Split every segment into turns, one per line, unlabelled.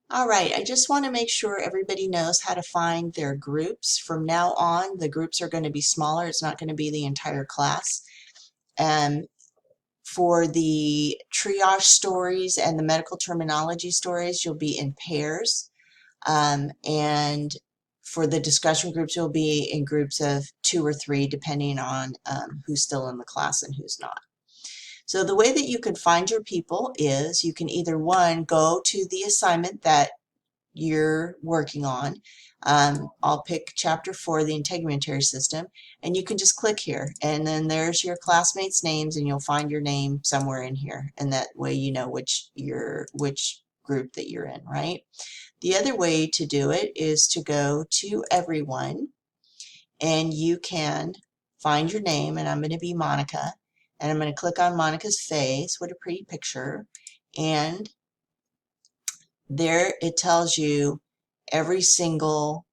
All right, I just want to make sure everybody knows how to find their groups. From now on, the groups are going to be smaller. It's not going to be the entire class. And for the triage stories and the medical terminology stories, you'll be in pairs. And for the discussion groups, you'll be in groups of 2 or 3, depending on who's still in the class and who's not. So the way that you can find your people is you can either, one, go to the assignment that you're working on. I'll pick chapter 4, the integumentary system, and you can just click here, and then there's your classmates' names, and you'll find your name somewhere in here, and that way you know which group that you're in, right? The other way to do it is to go to everyone, and you can find your name, and I'm going to be Monica, and I'm going to click on Monica's face. What a pretty picture. And there it tells you every single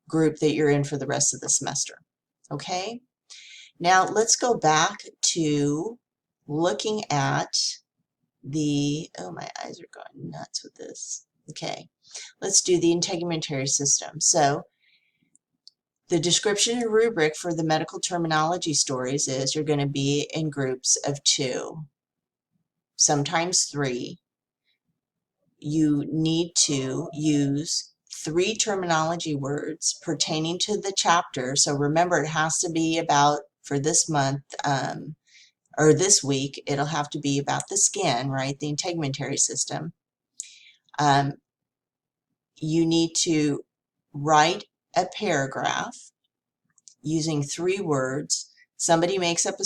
group that you're in for the rest of the semester. Okay, now let's go back to looking at the, oh, my eyes are going nuts with this. Okay, let's do the integumentary system. So the description and rubric for the medical terminology stories is you're going to be in groups of 2, sometimes 3. You need to use 3 terminology words pertaining to the chapter. So remember, it has to be about, for this month or this week, it'll have to be about the skin, right? The integumentary system. You need to write a paragraph using 3 words. Somebody makes up a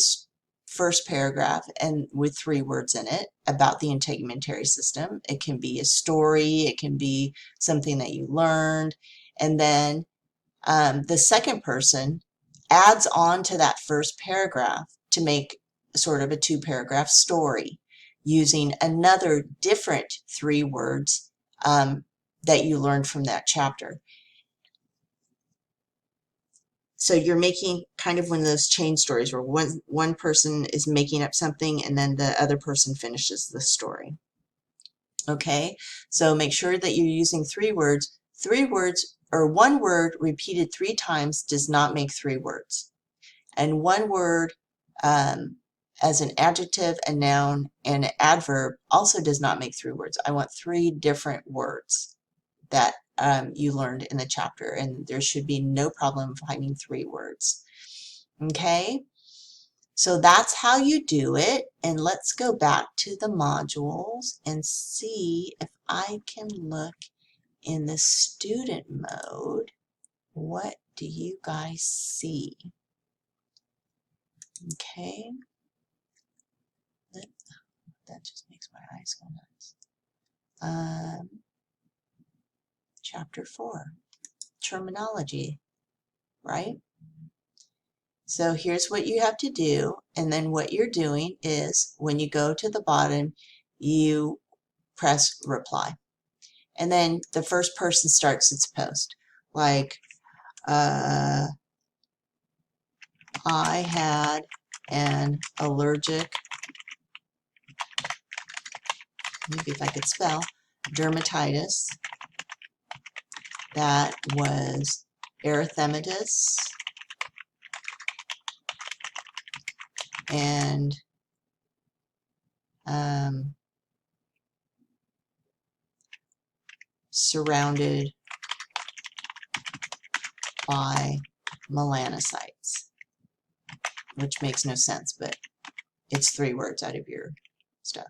first paragraph and with 3 words in it about the integumentary system. It can be a story, it can be something that you learned, and then the second person adds on to that first paragraph to make sort of a 2-paragraph story using another different 3 words that you learned from that chapter. So you're making kind of one of those chain stories where one person is making up something and then the other person finishes the story. Okay, so make sure that you're using 3 words. 3 words, or 1 word repeated 3 times does not make 3 words. And 1 word as an adjective, a noun, and an adverb also does not make 3 words. I want 3 different words that you learned in the chapter, and there should be no problem finding 3 words. Okay, so that's how you do it. And let's go back to the modules and see if I can look in the student mode. What do you guys see? Okay, that just makes my eyes go nuts. Chapter 4, terminology, right? So here's what you have to do, and then what you're doing is when you go to the bottom, you press reply. And then the first person starts its post. Like, I had an allergic, maybe if I could spell, dermatitis that was erythematous and surrounded by melanocytes, which makes no sense, but it's 3 words out of your stuff.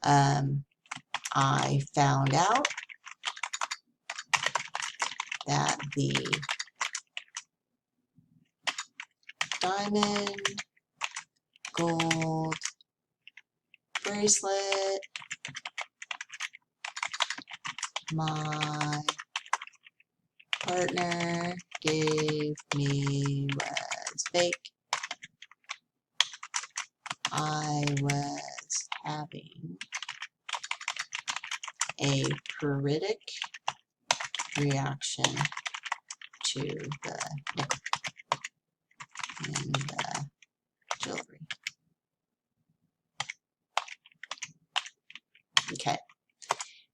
I found out that the diamond gold bracelet my partner gave me was fake. I was having a pruritic reaction to the nickel in the jewelry. Okay,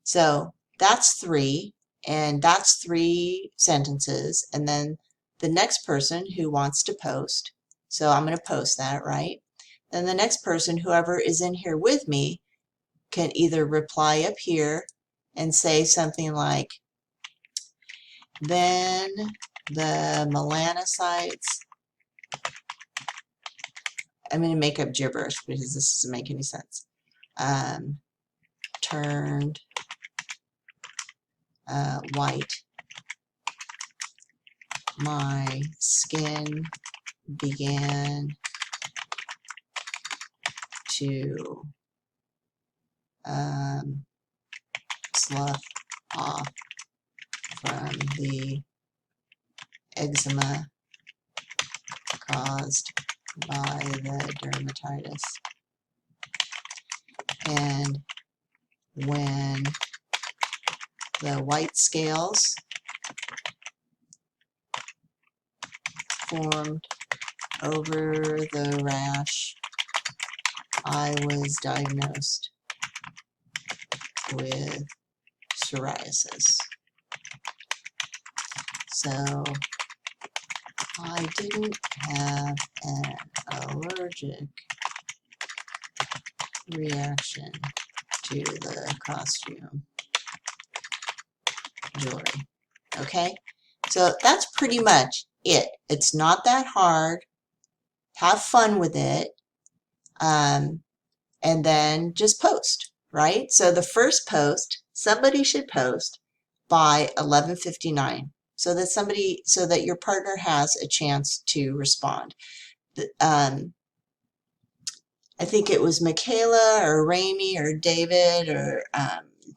so That's 3, and that's 3 sentences. And then the next person who wants to post, so I'm going to post that, right? Then the next person, whoever is in here with me, can either reply up here and say something like, then the melanocytes, I'm going to make up gibberish because this doesn't make any sense, turned white, my skin began to slough off from the eczema caused by the dermatitis. And when the white scales formed over the rash, I was diagnosed with psoriasis. So I didn't have an allergic reaction to the costume jewelry. Okay, so that's pretty much it. It's not that hard. Have fun with it, and then just post, right? So the first post, somebody should post by 11:59 so that your partner has a chance to respond. I think it was Michaela or Rami or David or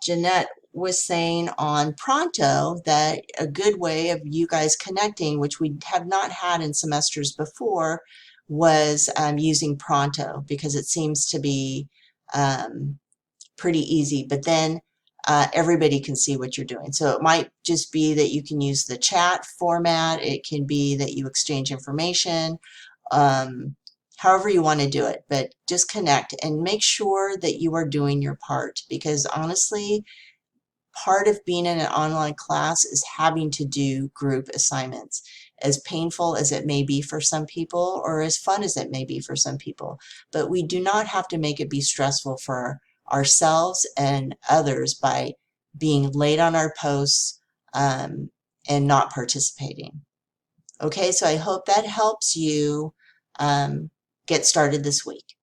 Jeanette was saying on Pronto that a good way of you guys connecting, which we have not had in semesters before, was using Pronto, because it seems to be pretty easy, but then everybody can see what you're doing. So it might just be that you can use the chat format. It can be that you exchange information. However you want to do it, but just connect and make sure that you are doing your part, because honestly, part of being in an online class is having to do group assignments, as painful as it may be for some people or as fun as it may be for some people. But we do not have to make it be stressful for ourselves and others by being late on our posts and not participating. Okay, so I hope that helps you get started this week.